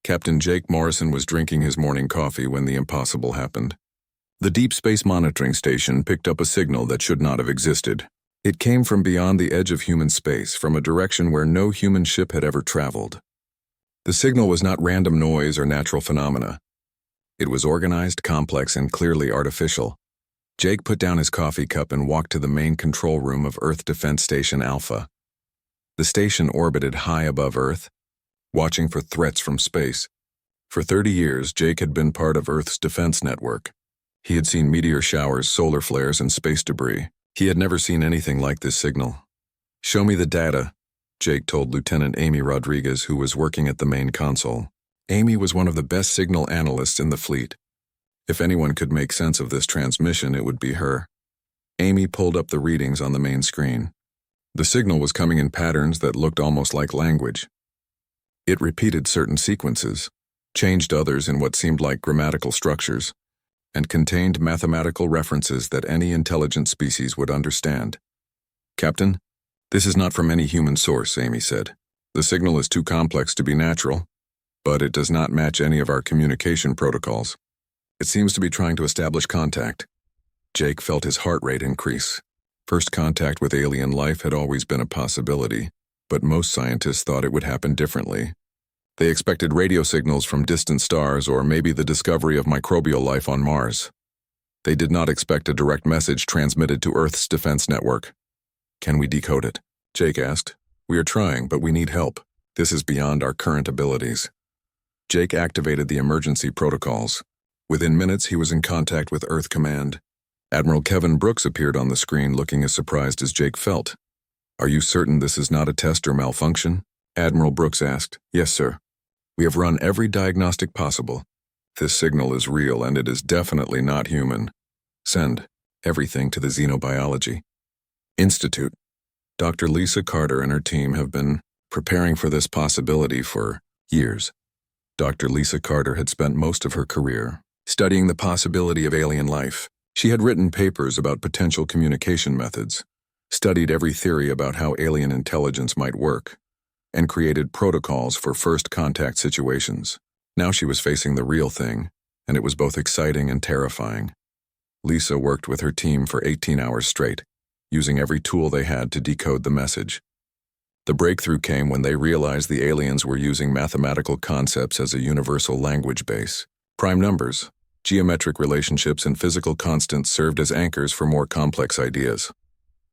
Captain Jake Morrison was drinking his morning coffee when the impossible happened. The Deep Space Monitoring Station picked up a signal that should not have existed. It came from beyond the edge of human space, from a direction where no human ship had ever traveled. The signal was not random noise or natural phenomena. It was organized, complex, and clearly artificial. Jake put down his coffee cup and walked to the main control room of Earth Defense Station Alpha. The station orbited high above Earth, watching for threats from space. For 30 years, Jake had been part of Earth's defense network. He had seen meteor showers, solar flares, and space debris. He had never seen anything like this signal. "Show me the data," Jake told Lieutenant Amy Rodriguez, who was working at the main console. Amy was one of the best signal analysts in the fleet. If anyone could make sense of this transmission, it would be her. Amy pulled up the readings on the main screen. The signal was coming in patterns that looked almost like language. It repeated certain sequences, changed others in what seemed like grammatical structures, and contained mathematical references that any intelligent species would understand. "Captain, this is not from any human source," Amy said. "The signal is too complex to be natural, but it does not match any of our communication protocols. It seems to be trying to establish contact." Jake felt his heart rate increase. First contact with alien life had always been a possibility, but most scientists thought it would happen differently. They expected radio signals from distant stars or maybe the discovery of microbial life on Mars. They did not expect a direct message transmitted to Earth's defense network. "Can we decode it?" Jake asked. "We are trying, but we need help. This is beyond our current abilities." Jake activated the emergency protocols. Within minutes, he was in contact with Earth Command. Admiral Kevin Brooks appeared on the screen looking as surprised as Jake felt. "Are you certain this is not a test or malfunction?" Admiral Brooks asked. "Yes, sir. We have run every diagnostic possible. This signal is real and it is definitely not human. Send everything to the Xenobiology Institute." Dr. Lisa Carter and her team have been preparing for this possibility for years. Dr. Lisa Carter had spent most of her career studying the possibility of alien life. She had written papers about potential communication methods, studied every theory about how alien intelligence might work, and created protocols for first contact situations. Now she was facing the real thing, and it was both exciting and terrifying. Lisa worked with her team for 18 hours straight, using every tool they had to decode the message. The breakthrough came when they realized the aliens were using mathematical concepts as a universal language base. Prime numbers, geometric relationships, and physical constants served as anchors for more complex ideas.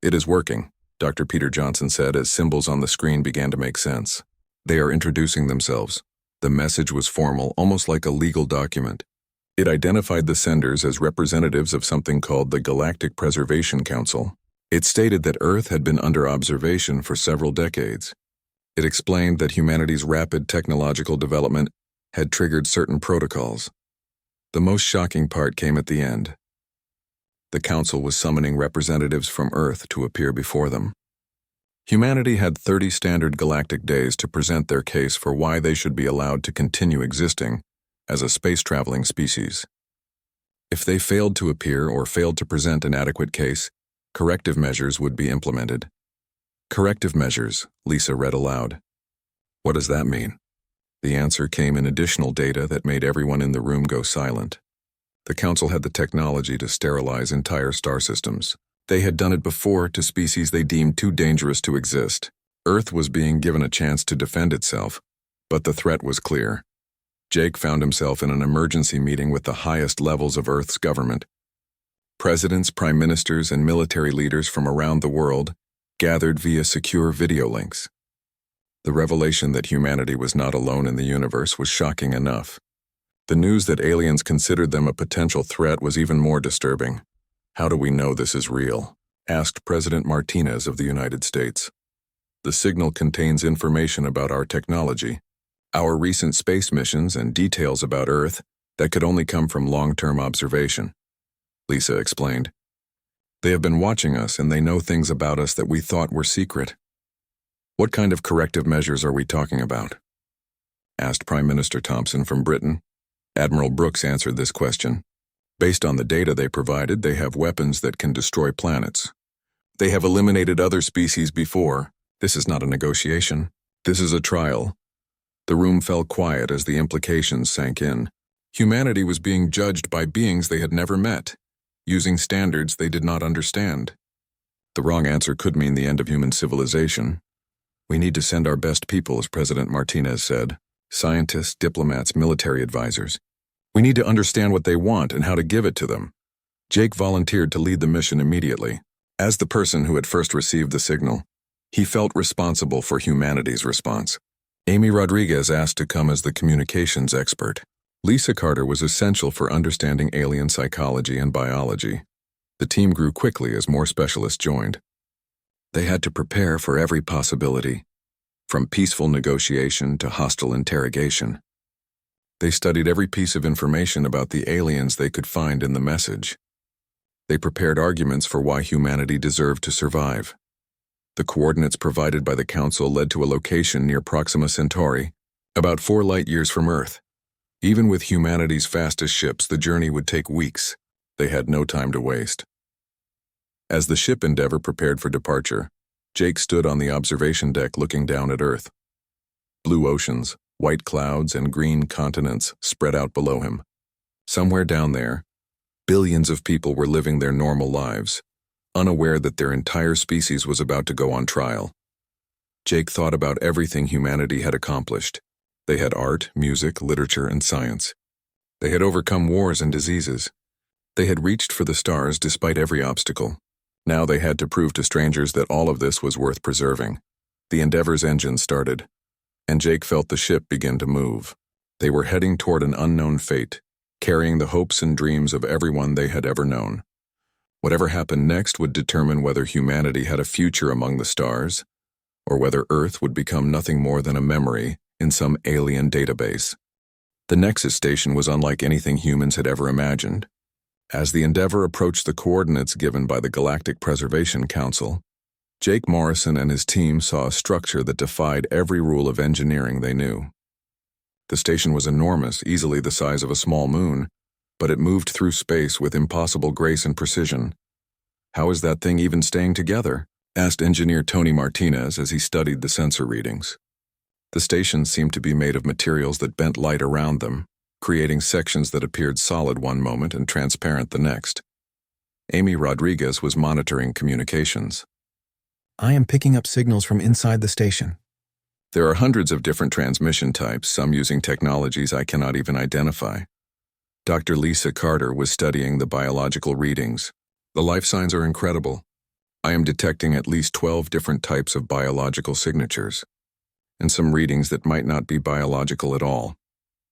"It is working," Dr. Peter Johnson said as symbols on the screen began to make sense. "They are introducing themselves." The message was formal, almost like a legal document. It identified the senders as representatives of something called the Galactic Preservation Council. It stated that Earth had been under observation for several decades. It explained that humanity's rapid technological development had triggered certain protocols. The most shocking part came at the end. The Council was summoning representatives from Earth to appear before them. Humanity had 30 standard galactic days to present their case for why they should be allowed to continue existing as a space-traveling species. If they failed to appear or failed to present an adequate case, corrective measures would be implemented. "Corrective measures," Lisa read aloud. "What does that mean?" The answer came in additional data that made everyone in the room go silent. The Council had the technology to sterilize entire star systems. They had done it before to species they deemed too dangerous to exist. Earth was being given a chance to defend itself, but the threat was clear. Jake found himself in an emergency meeting with the highest levels of Earth's government. Presidents, prime ministers, and military leaders from around the world gathered via secure video links. The revelation that humanity was not alone in the universe was shocking enough. The news that aliens considered them a potential threat was even more disturbing. "How do we know this is real?" asked President Martinez of the United States. "The signal contains information about our technology, our recent space missions, and details about Earth that could only come from long-term observation," Lisa explained. "They have been watching us and they know things about us that we thought were secret." "What kind of corrective measures are we talking about?" asked Prime Minister Thompson from Britain. Admiral Brooks answered this question. "Based on the data they provided, they have weapons that can destroy planets. They have eliminated other species before. This is not a negotiation. This is a trial. The room fell quiet as the implications sank in. Humanity was being judged by beings they had never met, using standards they did not understand. The wrong answer could mean the end of human civilization. "We need to send our best people," as President Martinez said. "Scientists, diplomats, military advisors. We need to understand what they want and how to give it to them." Jake volunteered to lead the mission immediately. As the person who had first received the signal, he felt responsible for humanity's response. Amy Rodriguez asked to come as the communications expert. Lisa Carter was essential for understanding alien psychology and biology. The team grew quickly as more specialists joined. They had to prepare for every possibility, from peaceful negotiation to hostile interrogation. They studied every piece of information about the aliens they could find in the message. They prepared arguments for why humanity deserved to survive. The coordinates provided by the Council led to a location near Proxima Centauri, about 4 light-years from Earth. Even with humanity's fastest ships, the journey would take weeks. They had no time to waste. As the ship Endeavour prepared for departure, Jake stood on the observation deck looking down at Earth. Blue oceans, white clouds, and green continents spread out below him. Somewhere down there, billions of people were living their normal lives, unaware that their entire species was about to go on trial. Jake thought about everything humanity had accomplished. They had art, music, literature, and science. They had overcome wars and diseases. They had reached for the stars despite every obstacle. Now they had to prove to strangers that all of this was worth preserving. The Endeavour's engine started, and Jake felt the ship begin to move. They were heading toward an unknown fate, carrying the hopes and dreams of everyone they had ever known. Whatever happened next would determine whether humanity had a future among the stars, or whether Earth would become nothing more than a memory in some alien database. The Nexus station was unlike anything humans had ever imagined. As the Endeavour approached the coordinates given by the Galactic Preservation Council, Jake Morrison and his team saw a structure that defied every rule of engineering they knew. The station was enormous, easily the size of a small moon, but it moved through space with impossible grace and precision. "How is that thing even staying together?" asked engineer Tony Martinez as he studied the sensor readings. The station seemed to be made of materials that bent light around them, creating sections that appeared solid one moment and transparent the next. Amy Rodriguez was monitoring communications. "I am picking up signals from inside the station." "There are hundreds of different transmission types, some using technologies I cannot even identify." Dr. Lisa Carter was studying the biological readings. "The life signs are incredible. I am detecting at least 12 different types of biological signatures, and some readings that might not be biological at all."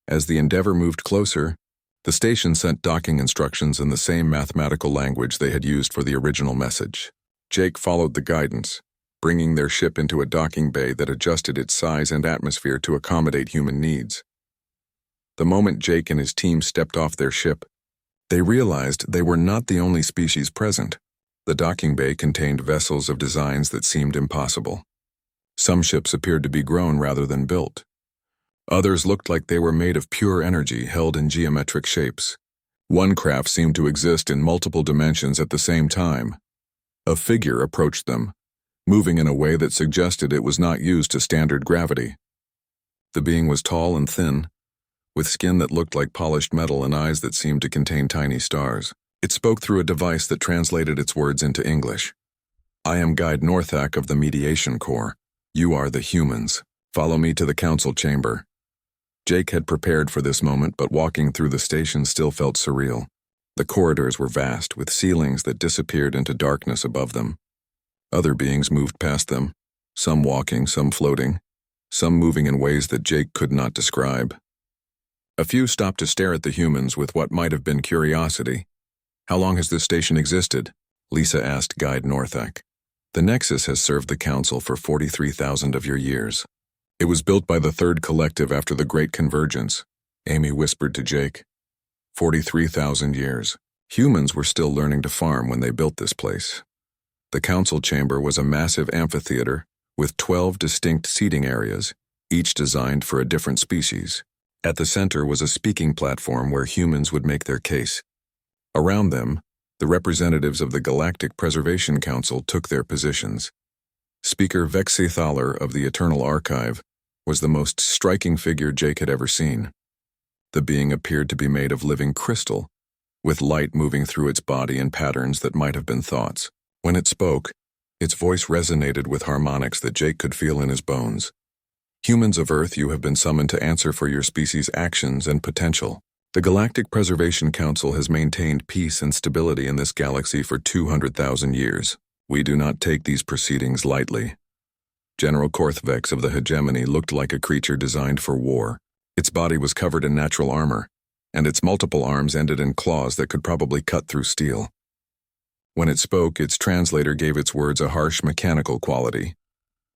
As the Endeavour moved closer, the station sent docking instructions in the same mathematical language they had used for the original message. Jake followed the guidance, bringing their ship into a docking bay that adjusted its size and atmosphere to accommodate human needs. The moment Jake and his team stepped off their ship, they realized they were not the only species present. The docking bay contained vessels of designs that seemed impossible. Some ships appeared to be grown rather than built. Others looked like they were made of pure energy held in geometric shapes. One craft seemed to exist in multiple dimensions at the same time. A figure approached them, moving in a way that suggested it was not used to standard gravity. The being was tall and thin, with skin that looked like polished metal and eyes that seemed to contain tiny stars. It spoke through a device that translated its words into English. "I am Guide Northak of the Mediation Corps. You are the humans. Follow me to the council chamber." Jake had prepared for this moment, but walking through the station still felt surreal. The corridors were vast, with ceilings that disappeared into darkness above them. Other beings moved past them, some walking, some floating, some moving in ways that Jake could not describe. A few stopped to stare at the humans with what might have been curiosity. "How long has this station existed?" Lisa asked Guide Northak. "The Nexus has served the Council for 43,000 of your years. It was built by the Third Collective after the Great Convergence," Amy whispered to Jake. 43,000 years. Humans were still learning to farm when they built this place. The council chamber was a massive amphitheater with 12 distinct seating areas, each designed for a different species. At the center was a speaking platform where humans would make their case. Around them, the representatives of the Galactic Preservation Council took their positions. Speaker Vexi Thaler of the Eternal Archive was the most striking figure Jake had ever seen. The being appeared to be made of living crystal, with light moving through its body in patterns that might have been thoughts. When it spoke, its voice resonated with harmonics that Jake could feel in his bones. Humans of Earth, you have been summoned to answer for your species' actions and potential. The Galactic Preservation Council has maintained peace and stability in this galaxy for 200,000 years. We do not take these proceedings lightly. General Korthvex of the hegemony looked like a creature designed for war. Its body was covered in natural armor, and its multiple arms ended in claws that could probably cut through steel. When it spoke, its translator gave its words a harsh mechanical quality.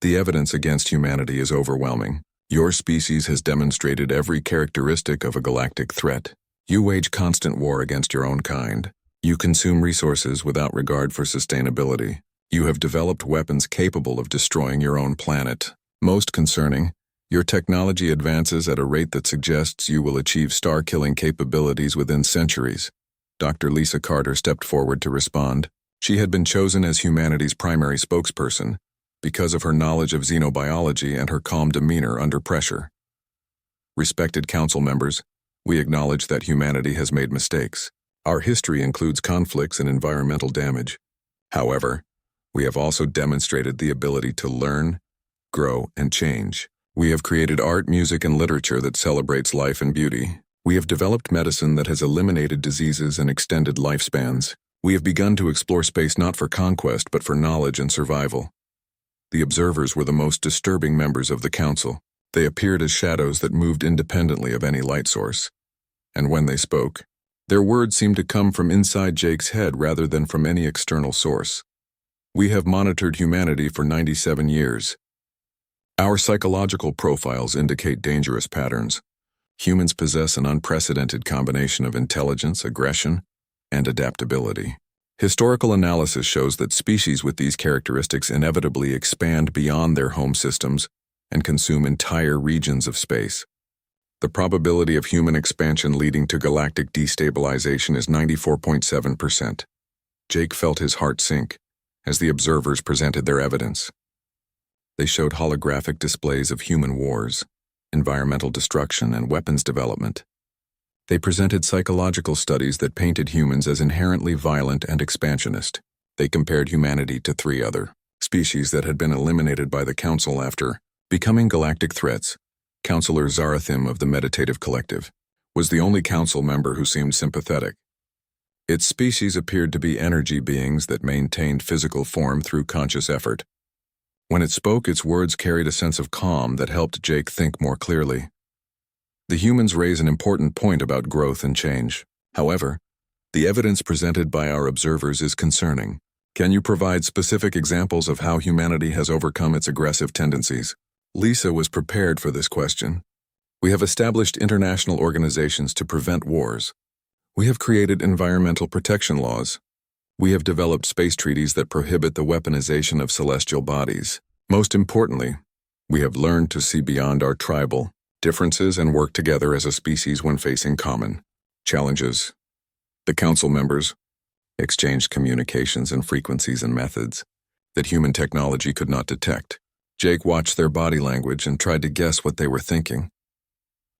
The evidence against humanity is overwhelming. Your species has demonstrated every characteristic of a galactic threat. You wage constant war against your own kind. You consume resources without regard for sustainability. You have developed weapons capable of destroying your own planet. Most concerning, your technology advances at a rate that suggests you will achieve star-killing capabilities within centuries. Dr. Lisa Carter stepped forward to respond. She had been chosen as humanity's primary spokesperson because of her knowledge of xenobiology and her calm demeanor under pressure. Respected council members, we acknowledge that humanity has made mistakes. Our history includes conflicts and environmental damage. However, we have also demonstrated the ability to learn, grow, and change. We have created art, music, and literature that celebrates life and beauty. We have developed medicine that has eliminated diseases and extended lifespans. We have begun to explore space not for conquest but for knowledge and survival. The observers were the most disturbing members of the council. They appeared as shadows that moved independently of any light source. And when they spoke, their words seemed to come from inside Jake's head rather than from any external source. We have monitored humanity for 97 years. Our psychological profiles indicate dangerous patterns. Humans possess an unprecedented combination of intelligence, aggression, and adaptability. Historical analysis shows that species with these characteristics inevitably expand beyond their home systems and consume entire regions of space. The probability of human expansion leading to galactic destabilization is 94.7%. Jake felt his heart sink as the observers presented their evidence. They showed holographic displays of human wars, environmental destruction, and weapons development. They presented psychological studies that painted humans as inherently violent and expansionist. They compared humanity to 3 other species that had been eliminated by the Council after becoming galactic threats. Counselor Zarathim of the Meditative Collective was the only council member who seemed sympathetic. Its species appeared to be energy beings that maintained physical form through conscious effort. When it spoke, its words carried a sense of calm that helped Jake think more clearly. The humans raise an important point about growth and change. However, the evidence presented by our observers is concerning. Can you provide specific examples of how humanity has overcome its aggressive tendencies? Lisa was prepared for this question. We have established international organizations to prevent wars. We have created environmental protection laws. We have developed space treaties that prohibit the weaponization of celestial bodies. Most importantly, we have learned to see beyond our tribal differences and work together as a species when facing common challenges. The council members exchanged communications and frequencies and methods that human technology could not detect. Jake watched their body language and tried to guess what they were thinking.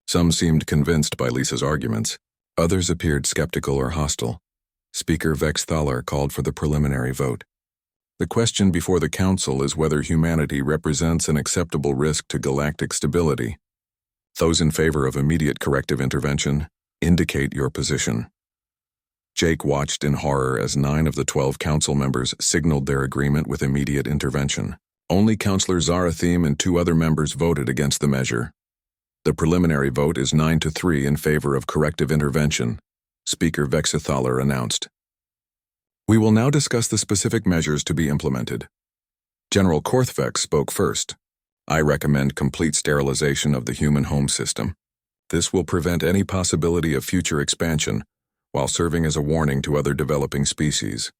Some seemed convinced by Lisa's arguments. Others appeared skeptical or hostile. Speaker Vex Thaler called for the preliminary vote. The question before the council is whether humanity represents an acceptable risk to galactic stability. Those in favor of immediate corrective intervention, indicate your position. Jake watched in horror as 9 of the 12 council members signaled their agreement with immediate intervention. Only Councillor Zarathim and 2 other members voted against the measure. The preliminary vote is 9-3 in favor of corrective intervention, Speaker Vexithaler announced. We will now discuss the specific measures to be implemented. General Korthvex spoke first. I recommend complete sterilization of the human home system. This will prevent any possibility of future expansion, while serving as a warning to other developing species.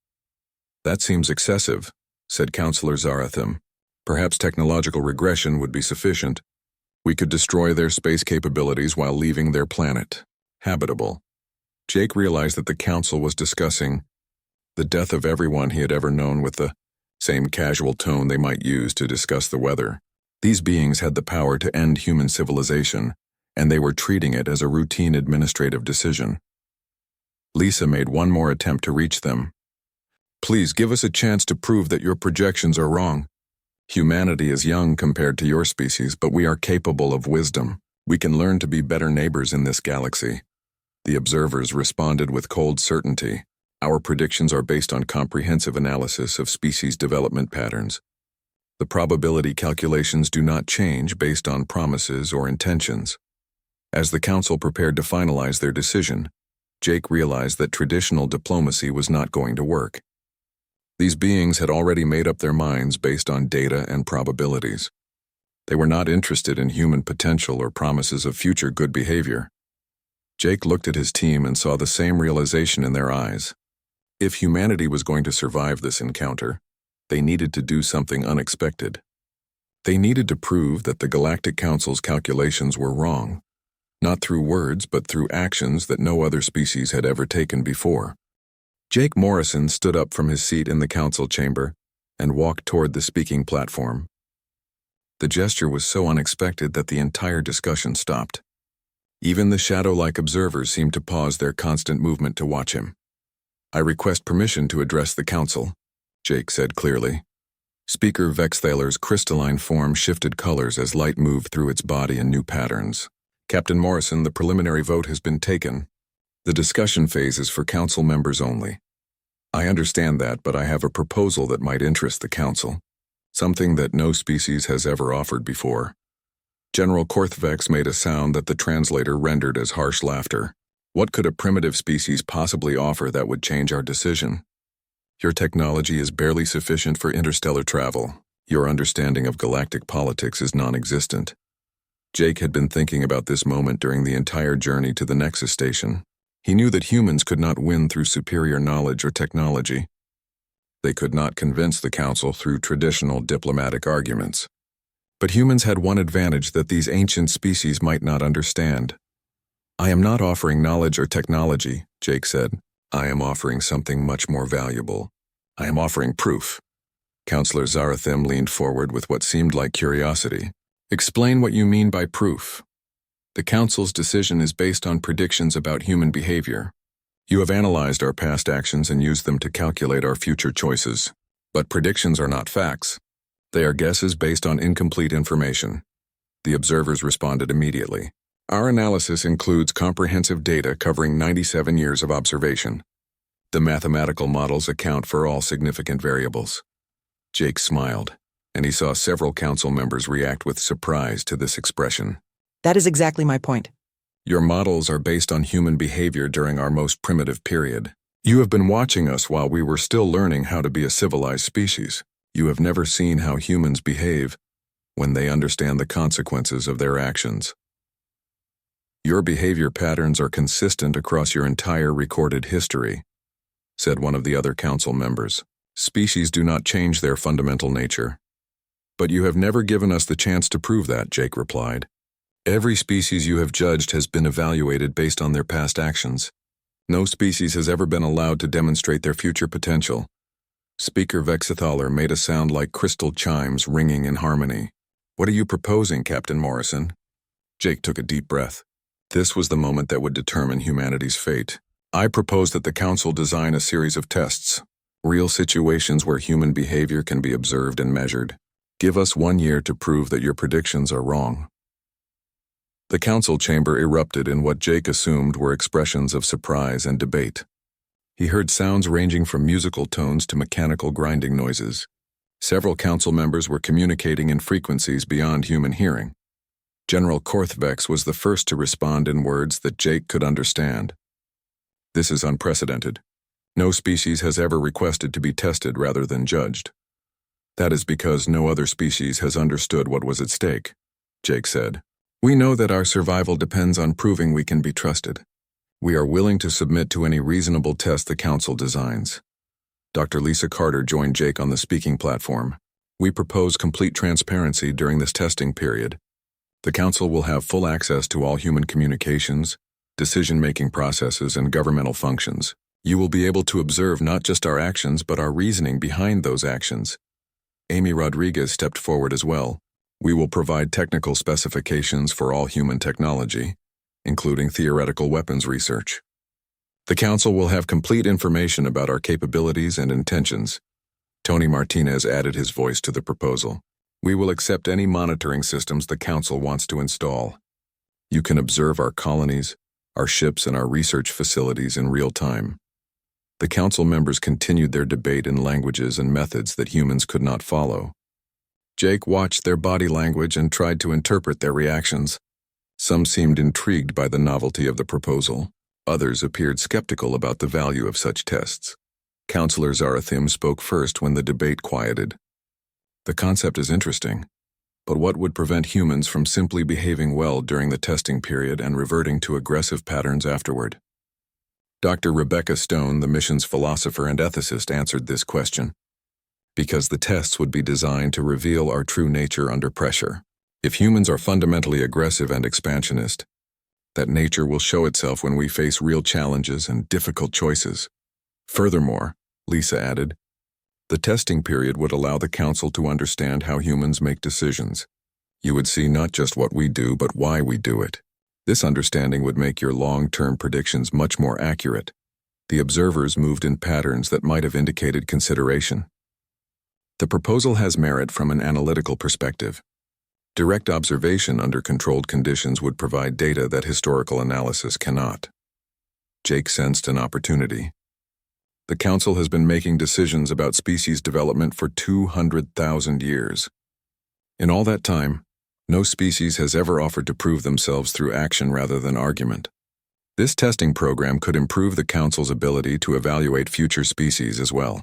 That seems excessive, said Councillor Zarathim. Perhaps technological regression would be sufficient. We could destroy their space capabilities while leaving their planet habitable. Jake realized that the council was discussing the death of everyone he had ever known with the same casual tone they might use to discuss the weather. These beings had the power to end human civilization, and they were treating it as a routine administrative decision. Lisa made one more attempt to reach them. Please give us a chance to prove that your projections are wrong. Humanity is young compared to your species, but we are capable of wisdom. We can learn to be better neighbors in this galaxy. The observers responded with cold certainty. Our predictions are based on comprehensive analysis of species development patterns. The probability calculations do not change based on promises or intentions. As the council prepared to finalize their decision, Jake realized that traditional diplomacy was not going to work. These beings had already made up their minds based on data and probabilities. They were not interested in human potential or promises of future good behavior. Jake looked at his team and saw the same realization in their eyes. If humanity was going to survive this encounter, they needed to do something unexpected. They needed to prove that the Galactic Council's calculations were wrong, not through words but through actions that no other species had ever taken before. Jake Morrison stood up from his seat in the council chamber and walked toward the speaking platform. The gesture was so unexpected that the entire discussion stopped. Even the shadow-like observers seemed to pause their constant movement to watch him. I request permission to address the council, Jake said clearly. Speaker Vexthaler's crystalline form shifted colors as light moved through its body in new patterns. Captain Morrison, the preliminary vote has been taken. The discussion phase is for council members only. I understand that, but I have a proposal that might interest the council. Something that no species has ever offered before. General Korthvex made a sound that the translator rendered as harsh laughter. What could a primitive species possibly offer that would change our decision? Your technology is barely sufficient for interstellar travel. Your understanding of galactic politics is non-existent. Jake had been thinking about this moment during the entire journey to the Nexus station. He knew that humans could not win through superior knowledge or technology. They could not convince the council through traditional diplomatic arguments. But humans had one advantage that these ancient species might not understand. I am not offering knowledge or technology, Jake said. I am offering something much more valuable. I am offering proof. Counselor Zarathim leaned forward with what seemed like curiosity. Explain what you mean by proof. The council's decision is based on predictions about human behavior. You have analyzed our past actions and used them to calculate our future choices. But predictions are not facts. They are guesses based on incomplete information. The observers responded immediately. Our analysis includes comprehensive data covering 97 years of observation. The mathematical models account for all significant variables. Jake smiled, and he saw several council members react with surprise to this expression. That is exactly my point. Your models are based on human behavior during our most primitive period. You have been watching us while we were still learning how to be a civilized species. You have never seen how humans behave when they understand the consequences of their actions. Your behavior patterns are consistent across your entire recorded history, said one of the other council members. Species do not change their fundamental nature. But you have never given us the chance to prove that, Jake replied. Every species you have judged has been evaluated based on their past actions. No species has ever been allowed to demonstrate their future potential. Speaker Vexithaler made a sound like crystal chimes ringing in harmony. What are you proposing, Captain Morrison? Jake took a deep breath. This was the moment that would determine humanity's fate. I propose that the council design a series of tests, real situations where human behavior can be observed and measured. Give us 1 year to prove that your predictions are wrong. The council chamber erupted in what Jake assumed were expressions of surprise and debate. He heard sounds ranging from musical tones to mechanical grinding noises. Several council members were communicating in frequencies beyond human hearing. General Korthvex was the first to respond in words that Jake could understand. This is unprecedented. No species has ever requested to be tested rather than judged. That is because no other species has understood what was at stake, Jake said. We know that our survival depends on proving we can be trusted. We are willing to submit to any reasonable test the council designs. Dr. Lisa Carter joined Jake on the speaking platform. We propose complete transparency during this testing period. The council will have full access to all human communications, decision-making processes, and governmental functions. You will be able to observe not just our actions but our reasoning behind those actions. Amy Rodriguez stepped forward as well. We will provide technical specifications for all human technology, including theoretical weapons research. The Council will have complete information about our capabilities and intentions. Tony Martinez added his voice to the proposal. We will accept any monitoring systems the Council wants to install. You can observe our colonies, our ships, and our research facilities in real time. The Council members continued their debate in languages and methods that humans could not follow. Jake watched their body language and tried to interpret their reactions. Some seemed intrigued by the novelty of the proposal. Others appeared skeptical about the value of such tests. Councillor Zarathim spoke first when the debate quieted. The concept is interesting, but what would prevent humans from simply behaving well during the testing period and reverting to aggressive patterns afterward? Dr. Rebecca Stone, the mission's philosopher and ethicist, answered this question. Because the tests would be designed to reveal our true nature under pressure. If humans are fundamentally aggressive and expansionist, that nature will show itself when we face real challenges and difficult choices. Furthermore, Lisa added, the testing period would allow the Council to understand how humans make decisions. You would see not just what we do, but why we do it. This understanding would make your long-term predictions much more accurate. The observers moved in patterns that might have indicated consideration. The proposal has merit from an analytical perspective. Direct observation under controlled conditions would provide data that historical analysis cannot. Jake sensed an opportunity. The Council has been making decisions about species development for 200,000 years. In all that time, no species has ever offered to prove themselves through action rather than argument. This testing program could improve the Council's ability to evaluate future species as well.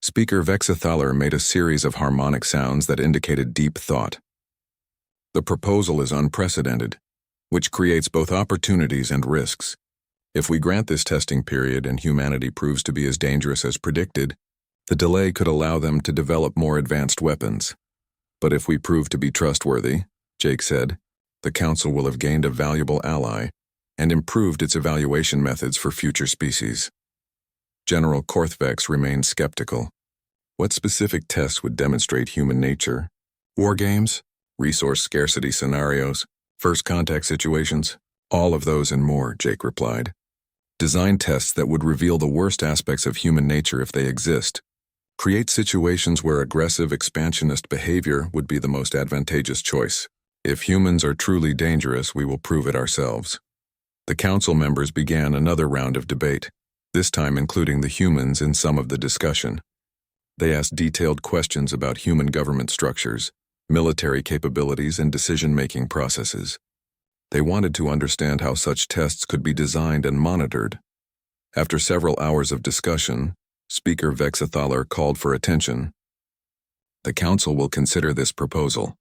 Speaker Vexathaler made a series of harmonic sounds that indicated deep thought. The proposal is unprecedented, which creates both opportunities and risks. If we grant this testing period and humanity proves to be as dangerous as predicted, the delay could allow them to develop more advanced weapons. But if we prove to be trustworthy, Jake said, the Council will have gained a valuable ally and improved its evaluation methods for future species. General Korthvex remained skeptical. What specific tests would demonstrate human nature? War games? Resource scarcity scenarios? First contact situations? All of those and more, Jake replied. Design tests that would reveal the worst aspects of human nature if they exist. Create situations where aggressive, expansionist behavior would be the most advantageous choice. If humans are truly dangerous, we will prove it ourselves. The Council members began another round of debate, this time including the humans in some of the discussion. They asked detailed questions about human government structures, military capabilities, and decision-making processes. They wanted to understand how such tests could be designed and monitored. After several hours of discussion, Speaker Vexathaler called for attention. The Council will consider this proposal.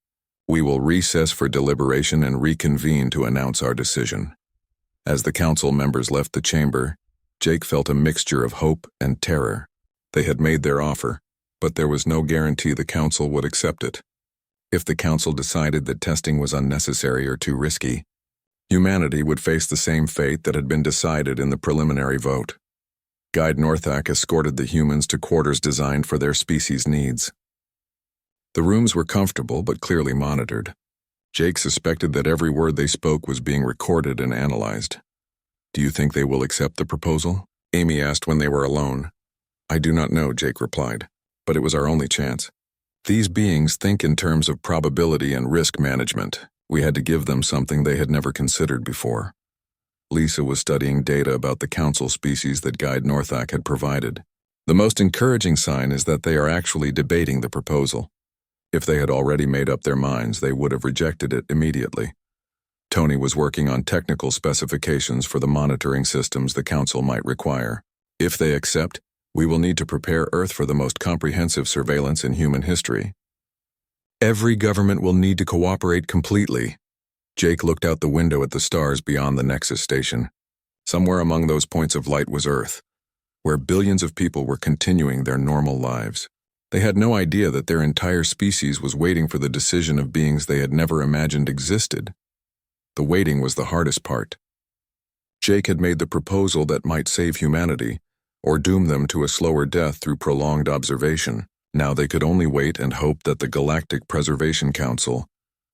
We will recess for deliberation and reconvene to announce our decision. As the Council members left the chamber, Jake felt a mixture of hope and terror. They had made their offer, but there was no guarantee the Council would accept it. If the Council decided that testing was unnecessary or too risky, humanity would face the same fate that had been decided in the preliminary vote. Guide Northak escorted the humans to quarters designed for their species' needs. The rooms were comfortable but clearly monitored. Jake suspected that every word they spoke was being recorded and analyzed. Do you think they will accept the proposal? Amy asked when they were alone. I do not know, Jake replied, but it was our only chance. These beings think in terms of probability and risk management. We had to give them something they had never considered before. Lisa was studying data about the Council species that Guide Northak had provided. The most encouraging sign is that they are actually debating the proposal. If they had already made up their minds, they would have rejected it immediately. Tony was working on technical specifications for the monitoring systems the Council might require. If they accept, we will need to prepare Earth for the most comprehensive surveillance in human history. Every government will need to cooperate completely. Jake looked out the window at the stars beyond the Nexus station. Somewhere among those points of light was Earth, where billions of people were continuing their normal lives. They had no idea that their entire species was waiting for the decision of beings they had never imagined existed. The waiting was the hardest part. Jake had made the proposal that might save humanity, or doom them to a slower death through prolonged observation. Now they could only wait and hope that the Galactic Preservation Council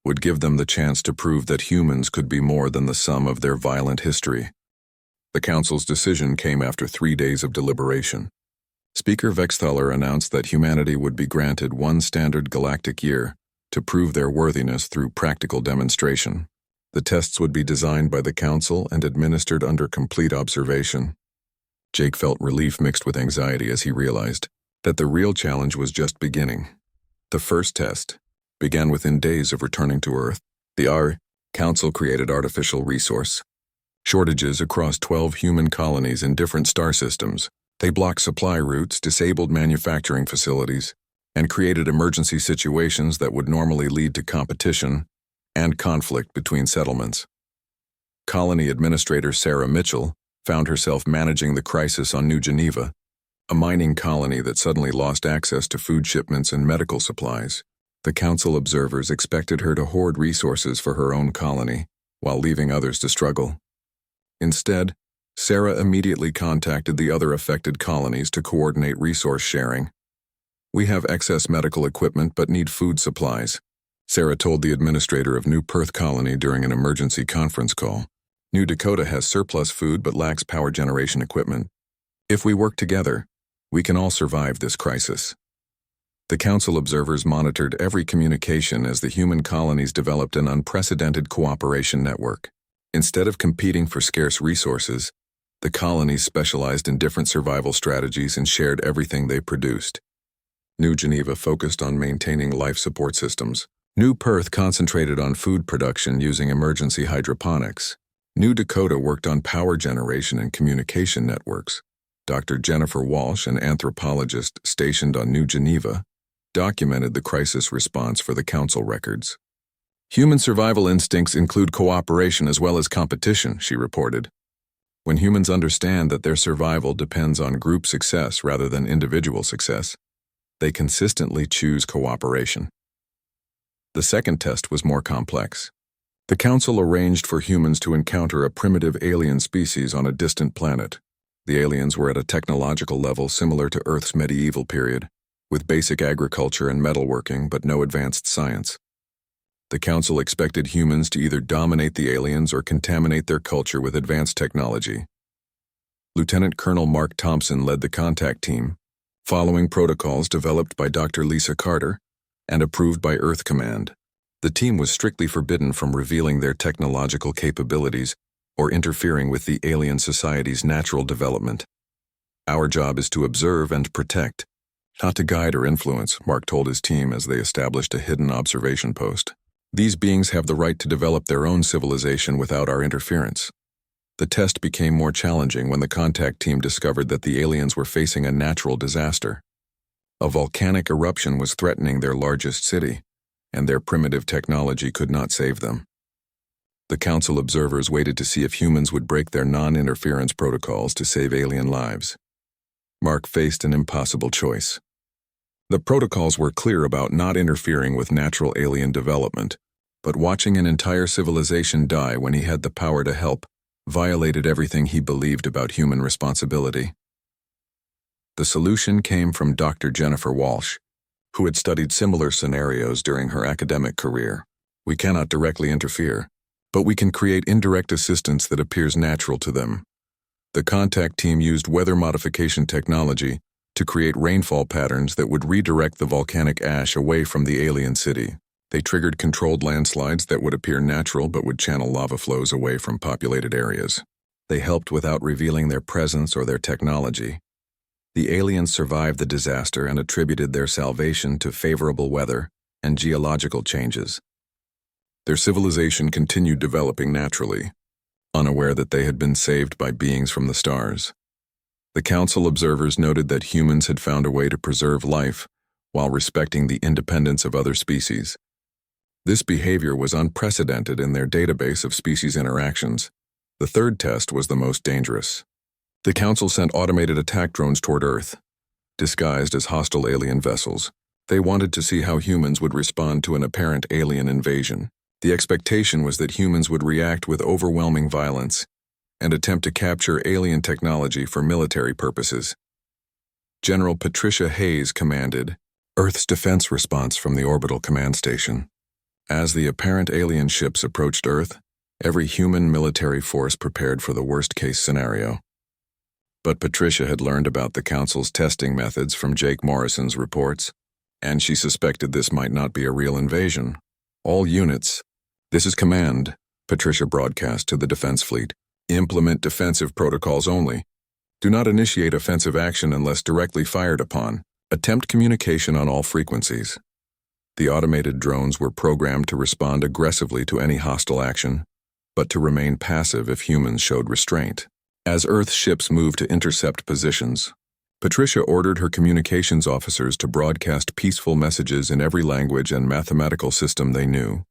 would give them the chance to prove that humans could be more than the sum of their violent history. The Council's decision came after 3 days of deliberation. Speaker Vexthaler announced that humanity would be granted 1 standard galactic year to prove their worthiness through practical demonstration. The tests would be designed by the Council and administered under complete observation. Jake felt relief mixed with anxiety as he realized that the real challenge was just beginning. The first test began within days of returning to Earth. The Council created artificial resource shortages across 12 human colonies in different star systems. They blocked supply routes, disabled manufacturing facilities, and created emergency situations that would normally lead to competition and conflict between settlements. Colony Administrator Sarah Mitchell found herself managing the crisis on New Geneva, a mining colony that suddenly lost access to food shipments and medical supplies. The Council observers expected her to hoard resources for her own colony, while leaving others to struggle. Instead, Sarah immediately contacted the other affected colonies to coordinate resource sharing. "We have excess medical equipment but need food supplies," Sarah told the administrator of New Perth Colony during an emergency conference call. "New Dakota has surplus food but lacks power generation equipment. If we work together, we can all survive this crisis." The Council observers monitored every communication as the human colonies developed an unprecedented cooperation network. Instead of competing for scarce resources, the colonies specialized in different survival strategies and shared everything they produced. New Geneva focused on maintaining life support systems. New Perth concentrated on food production using emergency hydroponics. New Dakota worked on power generation and communication networks. Dr. Jennifer Walsh, an anthropologist stationed on New Geneva, documented the crisis response for the Council records. "Human survival instincts include cooperation as well as competition," she reported. "When humans understand that their survival depends on group success rather than individual success, they consistently choose cooperation." The second test was more complex. The Council arranged for humans to encounter a primitive alien species on a distant planet. The aliens were at a technological level similar to Earth's medieval period, with basic agriculture and metalworking but no advanced science. The Council expected humans to either dominate the aliens or contaminate their culture with advanced technology. Lieutenant Colonel Mark Thompson led the contact team, following protocols developed by Dr. Lisa Carter and approved by Earth Command. The team was strictly forbidden from revealing their technological capabilities or interfering with the alien society's natural development. "Our job is to observe and protect, not to guide or influence," Mark told his team as they established a hidden observation post. "These beings have the right to develop their own civilization without our interference." The test became more challenging when the contact team discovered that the aliens were facing a natural disaster. A volcanic eruption was threatening their largest city, and their primitive technology could not save them. The Council observers waited to see if humans would break their non-interference protocols to save alien lives. Mark faced an impossible choice. The protocols were clear about not interfering with natural alien development, but watching an entire civilization die when he had the power to help violated everything he believed about human responsibility. The solution came from Dr. Jennifer Walsh, who had studied similar scenarios during her academic career. "We cannot directly interfere, but we can create indirect assistance that appears natural to them." The contact team used weather modification technology to create rainfall patterns that would redirect the volcanic ash away from the alien city. They triggered controlled landslides that would appear natural but would channel lava flows away from populated areas. They helped without revealing their presence or their technology. The aliens survived the disaster and attributed their salvation to favorable weather and geological changes. Their civilization continued developing naturally, unaware that they had been saved by beings from the stars. The Council observers noted that humans had found a way to preserve life while respecting the independence of other species. This behavior was unprecedented in their database of species interactions. The third test was the most dangerous. The Council sent automated attack drones toward Earth, disguised as hostile alien vessels. They wanted to see how humans would respond to an apparent alien invasion. The expectation was that humans would react with overwhelming violence and attempt to capture alien technology for military purposes. General Patricia Hayes commanded, Earth's defense response from the orbital command station. As the apparent alien ships approached Earth, every human military force prepared for the worst-case scenario. But Patricia had learned about the Council's testing methods from Jake Morrison's reports, and she suspected this might not be a real invasion. All units, this is command, Patricia broadcast to the defense fleet. Implement defensive protocols only. Do not initiate offensive action unless directly fired upon. Attempt communication on all frequencies. The automated drones were programmed to respond aggressively to any hostile action, but to remain passive if humans showed restraint. As Earth ships moved to intercept positions, Patricia ordered her communications officers to broadcast peaceful messages in every language and mathematical system they knew.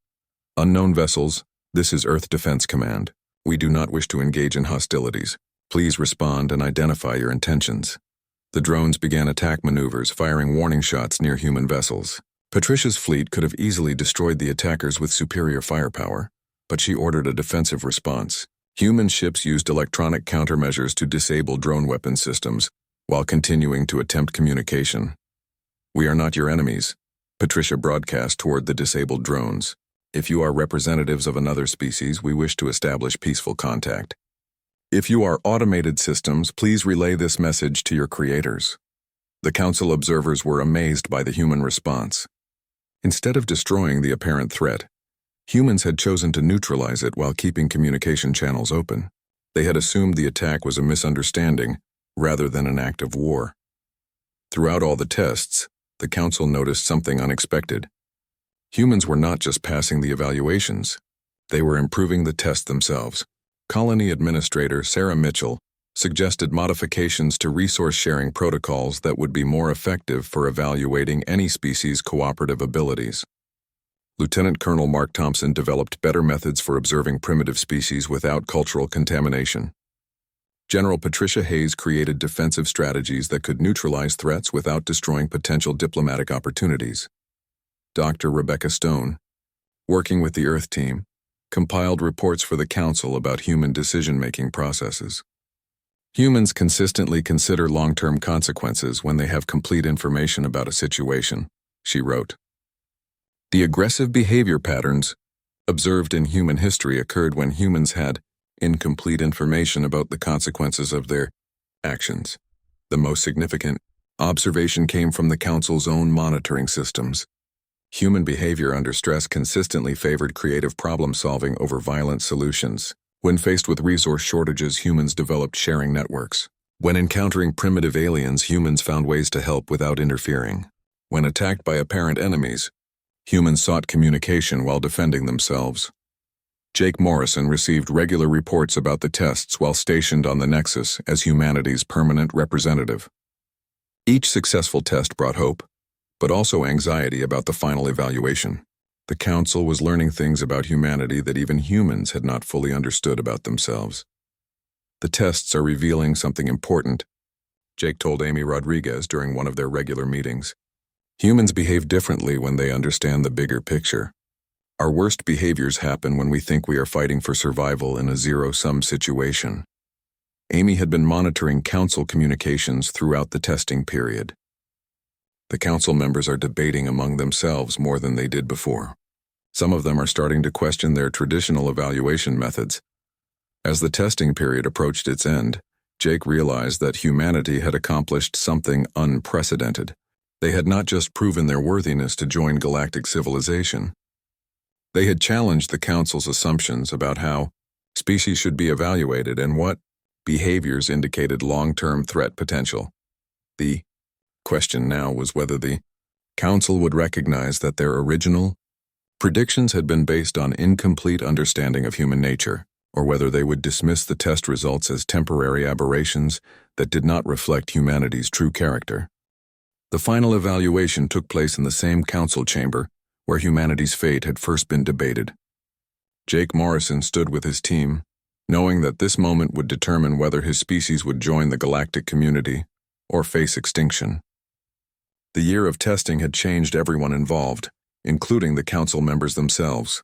Unknown vessels, this is Earth Defense Command. We do not wish to engage in hostilities. Please respond and identify your intentions. The drones began attack maneuvers, firing warning shots near human vessels. Patricia's fleet could have easily destroyed the attackers with superior firepower, but she ordered a defensive response. Human ships used electronic countermeasures to disable drone weapon systems, while continuing to attempt communication. We are not your enemies, Patricia broadcast toward the disabled drones. If you are representatives of another species, we wish to establish peaceful contact. If you are automated systems, please relay this message to your creators. The Council observers were amazed by the human response. Instead of destroying the apparent threat, humans had chosen to neutralize it while keeping communication channels open. They had assumed the attack was a misunderstanding rather than an act of war. Throughout all the tests, the Council noticed something unexpected. Humans were not just passing the evaluations, they were improving the test themselves. Colony Administrator Sarah Mitchell suggested modifications to resource-sharing protocols that would be more effective for evaluating any species' cooperative abilities. Lieutenant Colonel Mark Thompson developed better methods for observing primitive species without cultural contamination. General Patricia Hayes created defensive strategies that could neutralize threats without destroying potential diplomatic opportunities. Dr. Rebecca Stone, working with the Earth team, compiled reports for the Council about human decision-making processes. Humans consistently consider long-term consequences when they have complete information about a situation, she wrote. The aggressive behavior patterns observed in human history occurred when humans had incomplete information about the consequences of their actions. The most significant observation came from the Council's own monitoring systems. Human behavior under stress consistently favored creative problem-solving over violent solutions. When faced with resource shortages, humans developed sharing networks. When encountering primitive aliens, humans found ways to help without interfering. When attacked by apparent enemies, humans sought communication while defending themselves. Jake Morrison received regular reports about the tests while stationed on the Nexus as humanity's permanent representative. Each successful test brought hope, but also anxiety about the final evaluation. The Council was learning things about humanity that even humans had not fully understood about themselves. The tests are revealing something important, Jake told Amy Rodriguez during one of their regular meetings. Humans behave differently when they understand the bigger picture. Our worst behaviors happen when we think we are fighting for survival in a zero-sum situation. Amy had been monitoring Council communications throughout the testing period. The Council members are debating among themselves more than they did before. Some of them are starting to question their traditional evaluation methods. As the testing period approached its end, Jake realized that humanity had accomplished something unprecedented. They had not just proven their worthiness to join galactic civilization. They had challenged the Council's assumptions about how species should be evaluated and what behaviors indicated long-term threat potential. The question now was whether the Council would recognize that their original predictions had been based on incomplete understanding of human nature, or whether they would dismiss the test results as temporary aberrations that did not reflect humanity's true character. The final evaluation took place in the same Council chamber where humanity's fate had first been debated. Jake Morrison stood with his team, knowing that this moment would determine whether his species would join the galactic community or face extinction. The year of testing had changed everyone involved, including the Council members themselves.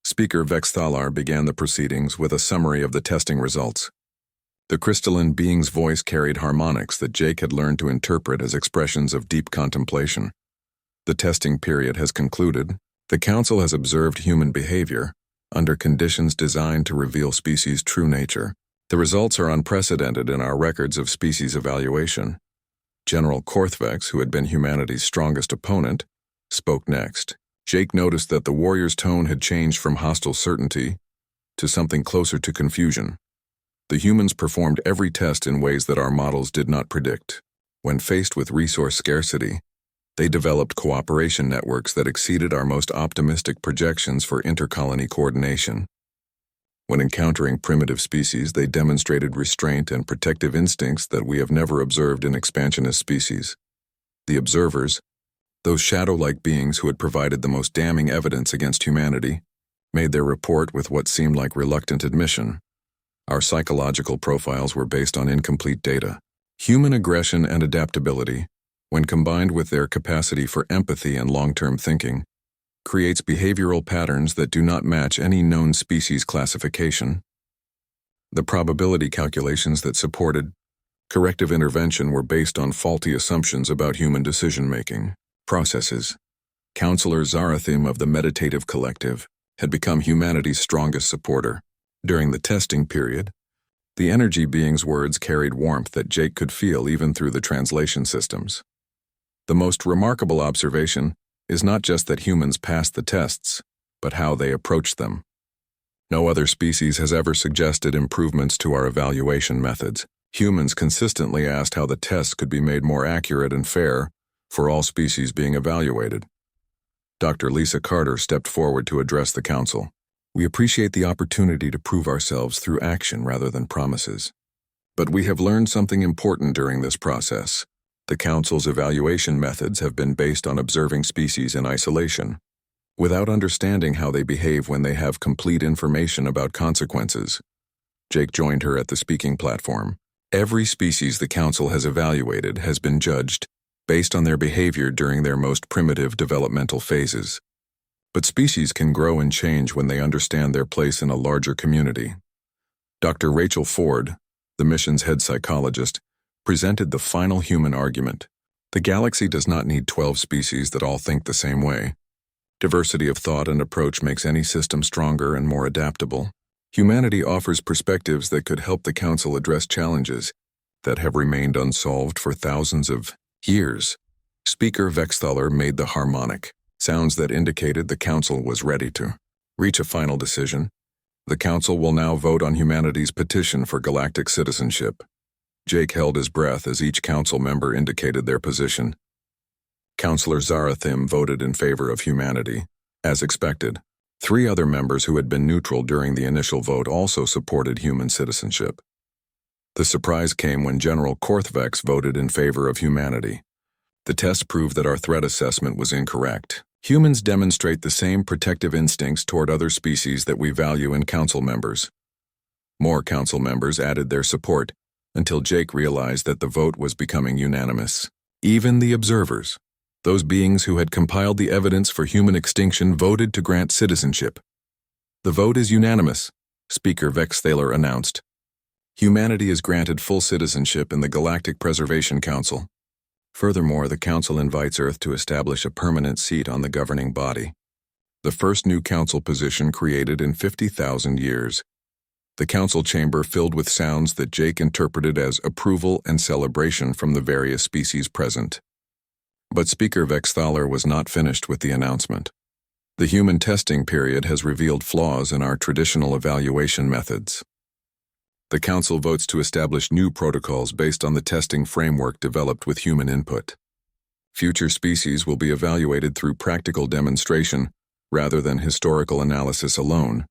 Speaker Vex Thalar began the proceedings with a summary of the testing results. The crystalline being's voice carried harmonics that Jake had learned to interpret as expressions of deep contemplation. The testing period has concluded. The Council has observed human behavior under conditions designed to reveal species' true nature. The results are unprecedented in our records of species evaluation. General Korthvex, who had been humanity's strongest opponent, spoke next. Jake noticed that the warrior's tone had changed from hostile certainty to something closer to confusion. The humans performed every test in ways that our models did not predict. When faced with resource scarcity, they developed cooperation networks that exceeded our most optimistic projections for intercolony coordination. When encountering primitive species, they demonstrated restraint and protective instincts that we have never observed in expansionist species. The observers, those shadow-like beings who had provided the most damning evidence against humanity, made their report with what seemed like reluctant admission. Our psychological profiles were based on incomplete data. Human aggression and adaptability, when combined with their capacity for empathy and long-term thinking, creates behavioral patterns that do not match any known species classification. The probability calculations that supported corrective intervention were based on faulty assumptions about human decision-making processes. Counselor Zarathim of the Meditative Collective had become humanity's strongest supporter. During the testing period, the energy being's words carried warmth that Jake could feel even through the translation systems. The most remarkable observation is not just that humans passed the tests, but how they approached them. No other species has ever suggested improvements to our evaluation methods. Humans consistently asked how the tests could be made more accurate and fair for all species being evaluated. Dr. Lisa Carter stepped forward to address the Council. We appreciate the opportunity to prove ourselves through action rather than promises. But we have learned something important during this process. The Council's evaluation methods have been based on observing species in isolation, without understanding how they behave when they have complete information about consequences. Jake joined her at the speaking platform. Every species the Council has evaluated has been judged based on their behavior during their most primitive developmental phases. But species can grow and change when they understand their place in a larger community. Dr. Rachel Ford, the mission's head psychologist, presented the final human argument. The galaxy does not need 12 species that all think the same way. Diversity of thought and approach makes any system stronger and more adaptable. Humanity offers perspectives that could help the Council address challenges that have remained unsolved for thousands of years. Speaker Vexthaler made the harmonic sounds that indicated the Council was ready to reach a final decision. The Council will now vote on humanity's petition for galactic citizenship. Jake held his breath as each Council member indicated their position. Counselor Zarathim voted in favor of humanity. As expected, 3 other members who had been neutral during the initial vote also supported human citizenship. The surprise came when General Korthvex voted in favor of humanity. The test proved that our threat assessment was incorrect. Humans demonstrate the same protective instincts toward other species that we value in Council members. More Council members added their support, until Jake realized that the vote was becoming unanimous. Even the observers, those beings who had compiled the evidence for human extinction, voted to grant citizenship. The vote is unanimous, Speaker Vexthaler announced. Humanity is granted full citizenship in the Galactic Preservation Council. Furthermore, the Council invites Earth to establish a permanent seat on the governing body. The first new Council position created in 50,000 years. The Council chamber filled with sounds that Jake interpreted as approval and celebration from the various species present. But Speaker Vexthaler was not finished with the announcement. The human testing period has revealed flaws in our traditional evaluation methods. The Council votes to establish new protocols based on the testing framework developed with human input. Future species will be evaluated through practical demonstration rather than historical analysis alone.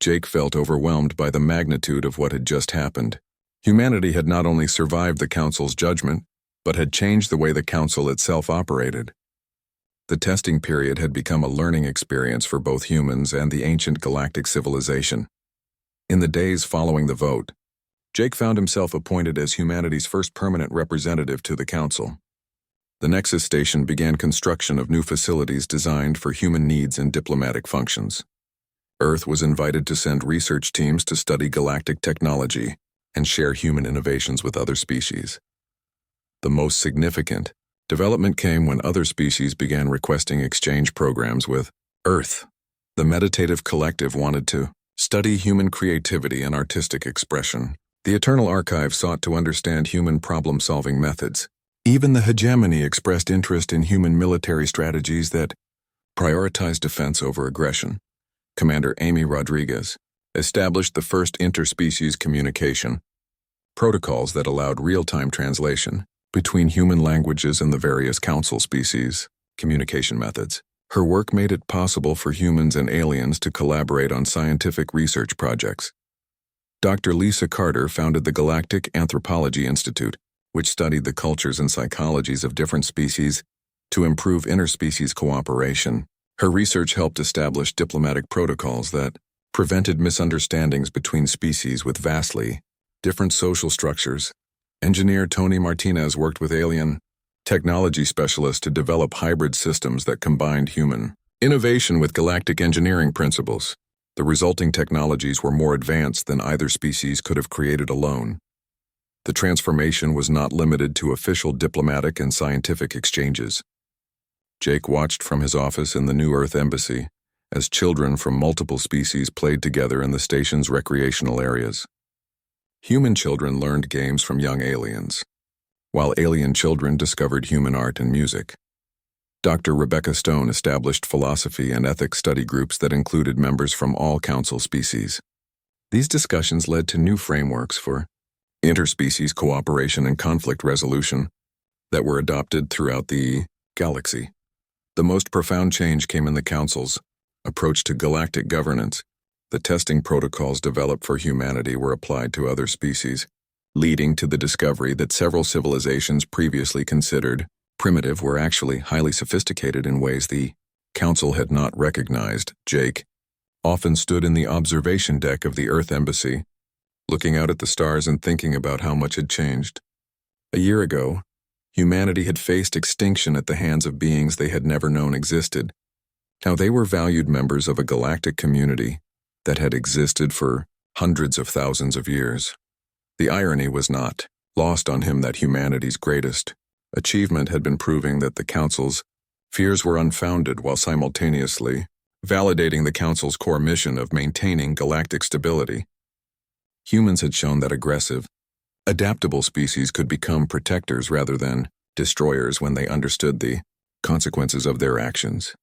Jake felt overwhelmed by the magnitude of what had just happened. Humanity had not only survived the Council's judgment, but had changed the way the Council itself operated. The testing period had become a learning experience for both humans and the ancient galactic civilization. In the days following the vote, Jake found himself appointed as humanity's first permanent representative to the Council. The Nexus Station began construction of new facilities designed for human needs and diplomatic functions. Earth was invited to send research teams to study galactic technology and share human innovations with other species. The most significant Development came when other species began requesting exchange programs with Earth. The meditative collective wanted to study human creativity and artistic expression. The Eternal Archive sought to understand human problem-solving methods. Even the hegemony expressed interest in human military strategies that prioritized defense over aggression. Commander Amy Rodriguez established the first interspecies communication protocols that allowed real-time translation between human languages and the various council species communication methods. Her work made it possible for humans and aliens to collaborate on scientific research projects. Dr. Lisa Carter founded the Galactic Anthropology Institute, which studied the cultures and psychologies of different species to improve interspecies cooperation. Her research helped establish diplomatic protocols that prevented misunderstandings between species with vastly different social structures. Engineer Tony Martinez worked with alien technology specialists to develop hybrid systems that combined human innovation with galactic engineering principles. The resulting technologies were more advanced than either species could have created alone. The transformation was not limited to official diplomatic and scientific exchanges. Jake watched from his office in the New Earth Embassy as children from multiple species played together in the station's recreational areas. Human children learned games from young aliens, while alien children discovered human art and music. Dr. Rebecca Stone established philosophy and ethics study groups that included members from all council species. These discussions led to new frameworks for interspecies cooperation and conflict resolution that were adopted throughout the galaxy. The most profound change came in the Council's approach to galactic governance. The testing protocols developed for humanity were applied to other species, leading to the discovery that several civilizations previously considered primitive were actually highly sophisticated in ways the Council had not recognized. Jake often stood in the observation deck of the Earth Embassy, looking out at the stars and thinking about how much had changed. A year ago, humanity had faced extinction at the hands of beings they had never known existed. Now they were valued members of a galactic community that had existed for hundreds of thousands of years. The irony was not lost on him that humanity's greatest achievement had been proving that the Council's fears were unfounded while simultaneously validating the Council's core mission of maintaining galactic stability. Humans had shown that aggressive, adaptable species could become protectors rather than destroyers when they understood the consequences of their actions.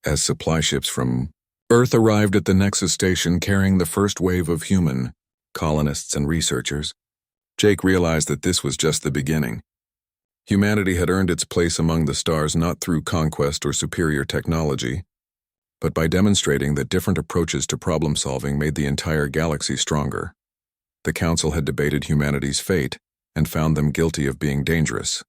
As supply ships from Earth arrived at the Nexus station carrying the first wave of human colonists and researchers, Jake realized that this was just the beginning. Humanity had earned its place among the stars not through conquest or superior technology, but by demonstrating that different approaches to problem-solving made the entire galaxy stronger. The Council had debated humanity's fate and found them guilty of being dangerous.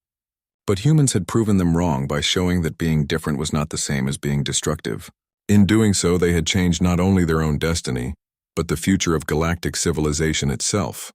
But humans had proven them wrong by showing that being different was not the same as being destructive. In doing so, they had changed not only their own destiny, but the future of galactic civilization itself.